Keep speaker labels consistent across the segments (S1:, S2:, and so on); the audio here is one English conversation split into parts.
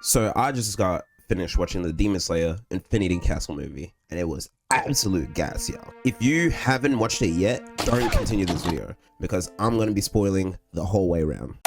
S1: So I just got finished watching the Demonslayer Infinity Castle movie, and it was absolute gas, y'all. If you haven't watched it yet, don't continue this video because I'm going to be spoiling the whole way around.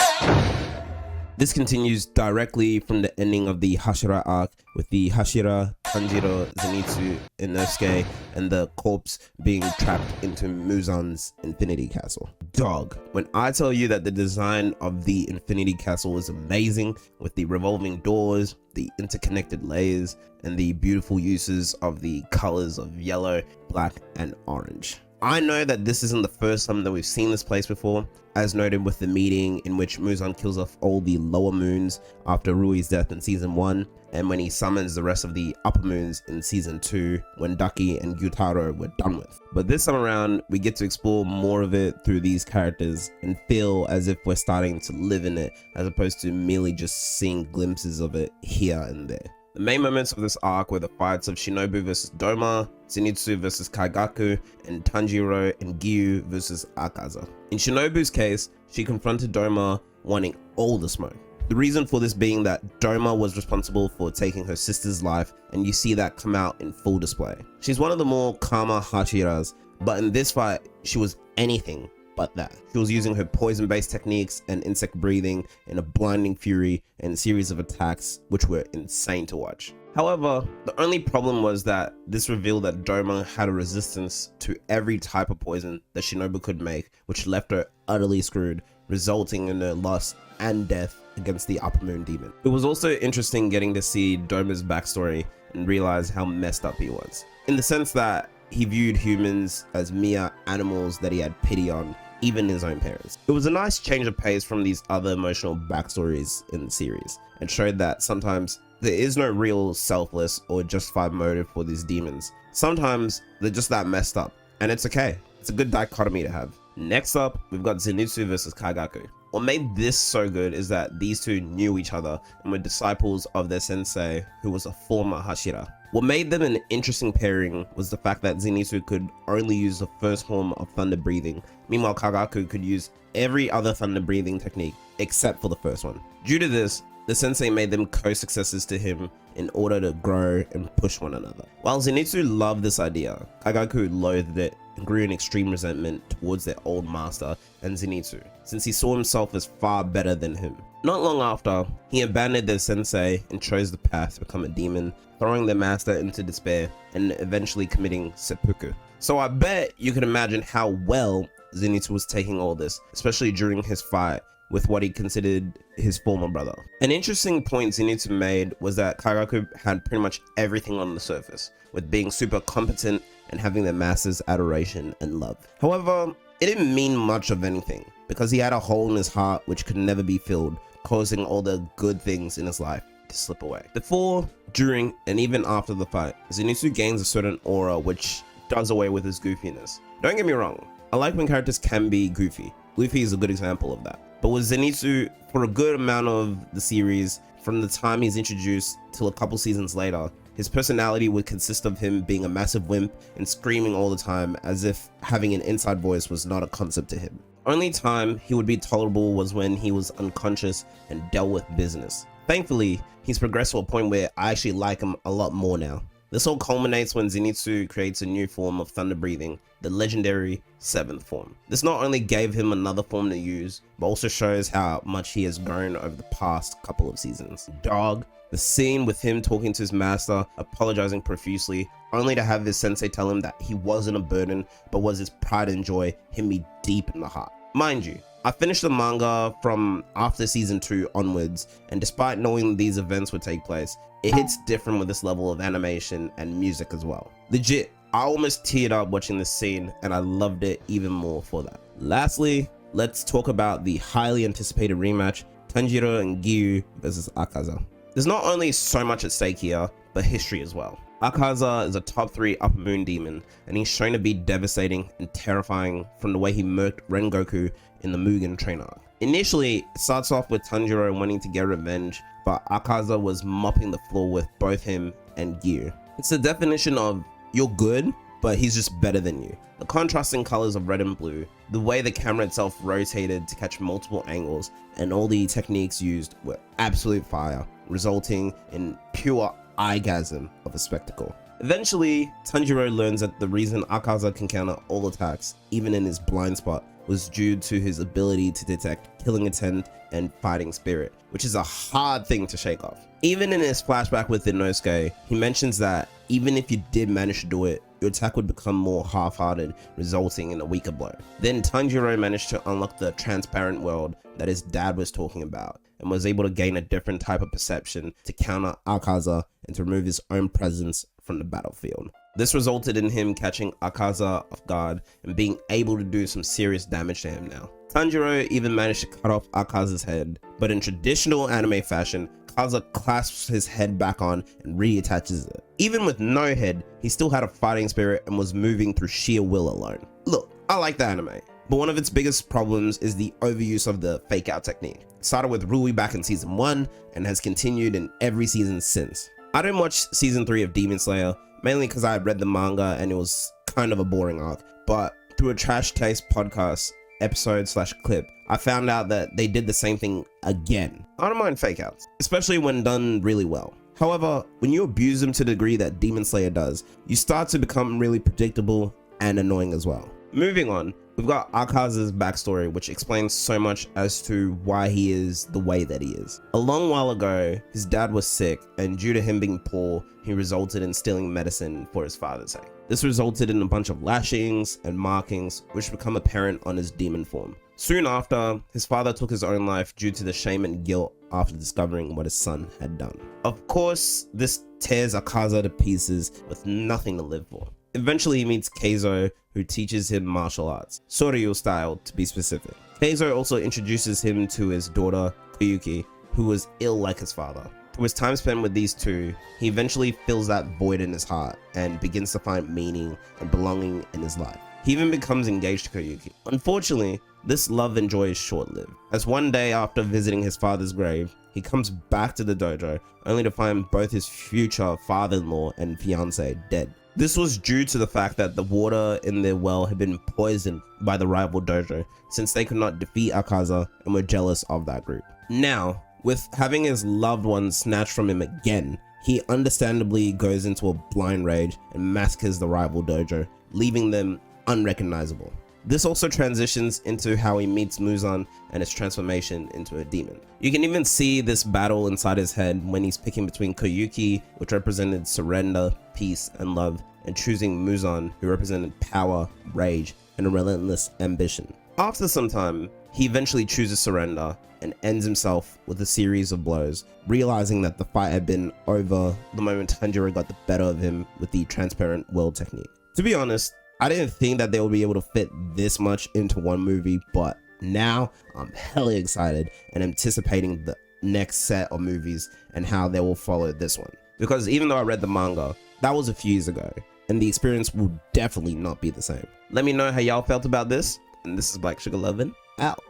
S1: This continues directly from the ending of the Hashira arc, with the Hashira, Tanjiro, Zenitsu, Inosuke, and the corpse being trapped into Muzan's Infinity Castle. Dog, when I tell you that the design of the Infinity Castle is amazing, with the revolving doors, the interconnected layers, and the beautiful uses of the colors of yellow, black, and orange. I know that this isn't the first time that we've seen this place before, as noted with the meeting in which Muzan kills off all the lower moons after Rui's death in season 1, and when he summons the rest of the upper moons in season 2 when Ducky and Gyutaro were done with. But this time around, we get to explore more of it through these characters and feel as if we're starting to live in it, as opposed to merely just seeing glimpses of it here and there. The main moments of this arc were the fights of Shinobu vs Doma, Zenitsu vs Kaigaku, and Tanjiro and Giyu vs Akaza. In Shinobu's case, she confronted Doma wanting all the smoke. The reason for this being that Doma was responsible for taking her sister's life, and you see that come out in full display. She's one of the more calmer Hashiras, but in this fight, she was anything but that. She was using her poison-based techniques and insect breathing in a blinding fury and a series of attacks which were insane to watch. However, the only problem was that this revealed that Doma had a resistance to every type of poison that Shinobu could make, which left her utterly screwed, resulting in her loss and death against the Upper Moon Demon. It was also interesting getting to see Doma's backstory and realize how messed up he was, in the sense that he viewed humans as mere animals that he had pity on, even his own parents. It was a nice change of pace from these other emotional backstories in the series, and showed that sometimes there is no real selfless or justified motive for these demons. Sometimes they're just that messed up, and it's okay. It's a good dichotomy to have. Next up, we've got Zenitsu versus Kaigaku. What made this so good is that these two knew each other and were disciples of their sensei, who was a former Hashira. What made them an interesting pairing was the fact that Zenitsu could only use the first form of thunder breathing, meanwhile Kaigaku could use every other thunder breathing technique except for the first one. Due to this, the sensei made them co-successors to him in order to grow and push one another. While Zenitsu loved this idea, Kaigaku loathed it and grew an extreme resentment towards their old master and Zenitsu, since he saw himself as far better than him. Not long after, he abandoned their sensei and chose the path to become a demon, throwing their master into despair and eventually committing seppuku. So I bet you can imagine how well Zenitsu was taking all this, especially during his fight with what he considered his former brother. An interesting point Zenitsu made was that Kaigaku had pretty much everything on the surface, with being super competent and having the master's adoration and love. However, it didn't mean much of anything, because he had a hole in his heart which could never be filled, causing all the good things in his life to slip away. Before, during, and even after the fight, Zenitsu gains a certain aura which does away with his goofiness. Don't get me wrong, I like when characters can be goofy. Luffy is a good example of that. But with Zenitsu, for a good amount of the series, from the time he's introduced till a couple seasons later, his personality would consist of him being a massive wimp and screaming all the time, as if having an inside voice was not a concept to him. Only time he would be tolerable was when he was unconscious and dealt with business. Thankfully, he's progressed to a point where I actually like him a lot more now. This all culminates when Zenitsu creates a new form of thunder breathing, the legendary 7th form. This not only gave him another form to use, but also shows how much he has grown over the past couple of seasons. Dog, the scene with him talking to his master, apologizing profusely, only to have his sensei tell him that he wasn't a burden, but was his pride and joy, hit me deep in the heart. Mind you, I finished the manga from after season 2 onwards, and despite knowing these events would take place, it hits different with this level of animation and music as well. Legit, I almost teared up watching this scene, and I loved it even more for that. Lastly, let's talk about the highly anticipated rematch, Tanjiro and Giyu versus Akaza. There's not only so much at stake here, but history as well. Akaza is a top 3 Upper Moon demon, and he's shown to be devastating and terrifying from the way he murked Rengoku in the Mugen Train arc. Initially, it starts off with Tanjiro wanting to get revenge, but Akaza was mopping the floor with both him and Giyu. It's the definition of, you're good, but he's just better than you. The contrasting colors of red and blue, the way the camera itself rotated to catch multiple angles, and all the techniques used were absolute fire, resulting in pure eyegasm of a spectacle. Eventually, Tanjiro learns that the reason Akaza can counter all attacks, even in his blind spot, was due to his ability to detect killing intent and fighting spirit, which is a hard thing to shake off. Even in his flashback with Inosuke, he mentions that even if you did manage to do it, your attack would become more half-hearted, resulting in a weaker blow. Then Tanjiro managed to unlock the transparent world that his dad was talking about, and was able to gain a different type of perception to counter Akaza and to remove his own presence from the battlefield. This resulted in him catching Akaza off guard and being able to do some serious damage to him now. Tanjiro even managed to cut off Akaza's head, but in traditional anime fashion, Akaza clasps his head back on and reattaches it. Even with no head, he still had a fighting spirit and was moving through sheer will alone. Look, I like the anime, but one of its biggest problems is the overuse of the fake out technique. It started with Rui back in season 1 and has continued in every season since. I didn't watch season 3 of Demon Slayer, mainly because I had read the manga and it was kind of a boring arc, but through a Trash Taste podcast episode/clip, I found out that they did the same thing again. I don't mind fake outs, especially when done really well. However, when you abuse them to the degree that Demon Slayer does, you start to become really predictable and annoying as well. Moving on, we've got Akaza's backstory, which explains so much as to why he is the way that he is. A long while ago, his dad was sick, and due to him being poor, he resulted in stealing medicine for his father's sake. This resulted in a bunch of lashings and markings, which become apparent on his demon form. Soon after, his father took his own life due to the shame and guilt after discovering what his son had done. Of course, this tears Akaza to pieces with nothing to live for. Eventually, he meets Keizo, who teaches him martial arts, Soryu style to be specific. Keizo also introduces him to his daughter, Koyuki, who was ill like his father. Through his time spent with these two, he eventually fills that void in his heart and begins to find meaning and belonging in his life. He even becomes engaged to Koyuki. Unfortunately, this love and joy is short-lived, as one day after visiting his father's grave, he comes back to the dojo only to find both his future father-in-law and fiancé dead. This was due to the fact that the water in their well had been poisoned by the rival dojo, since they could not defeat Akaza and were jealous of that group. Now, with having his loved ones snatched from him again, he understandably goes into a blind rage and massacres the rival dojo, leaving them unrecognizable. This also transitions into how he meets Muzan and his transformation into a demon. You can even see this battle inside his head when he's picking between Koyuki, which represented surrender, peace, and love, and choosing Muzan, who represented power, rage, and a relentless ambition. After some time, he eventually chooses surrender and ends himself with a series of blows, realizing that the fight had been over the moment Tanjiro got the better of him with the transparent world technique. To be honest, I didn't think that they would be able to fit this much into one movie, but now I'm hella excited and anticipating the next set of movies and how they will follow this one. Because even though I read the manga, that was a few years ago, and the experience will definitely not be the same. Let me know how y'all felt about this, and this is Black Sugar Lovin', out.